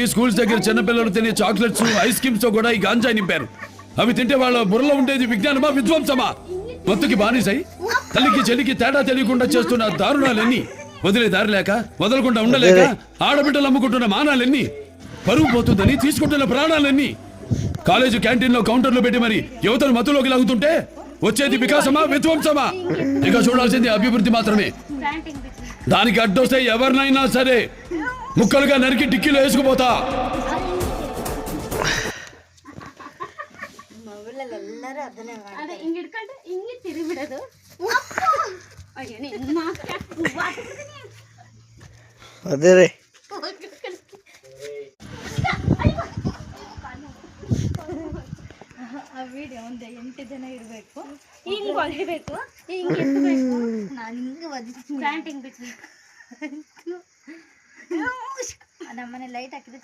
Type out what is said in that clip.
చివరికి స్కూల్స్ దగ్గర చిన్నపిల్లలు తినే చాక్లెట్స్ ఐస్ క్రీమ్స్ తో కూడా ఈ గాంజా నింపారు. అవి తింటే వాళ్ళ బుర్రలో ఉండేది విజ్ఞానమా విధ్వంసమా? మత్తుకి బానిసై తల్లికి చెల్లికి తేడా తెలియకుండా చేస్తున్న దారుణాలెన్ని, వదిలే దారి లేక వదలకుండా ఉండలేక ఆడబిడ్డలు అమ్ముకుంటున్న మానాలెన్ని, పరువు పోతుందని తీసుకుంటున్న ప్రాణాలెన్ని, కాలేజీ క్యాంటీన్ లో కౌంటర్లు పెట్టి మరి యువతను మత్తులోకి లాగుతుంటే వచ్చేది వికాసమా విధ్వంసమా? ఇక చూడాల్సింది అభివృద్ధి మాత్రమే. దానికి అడ్డొస్తే ఎవరినైనా సరే ముక్కలుగా నరికి టిక్కీలో వేసుకుపోతా. ಅದೇ ರೀ ಆ ವಿಡಿಯೋ ಒಂದು 8 ಜನ ಇರಬೇಕು. ಹಿಂಗೆ ಹೊಲಿಬೇಕು, ಹಿಂಗೆ ಎತ್ತಬೇಕು. ನಾನು ಹಿಂಗೆ ಪ್ಯಾಂಟ್ ಹಿಂಗೆ ಬಿಟ್ಟು ನಮ್ಮನೆ ಲೈಟ್ ಹಾಕಿದ್ರೆ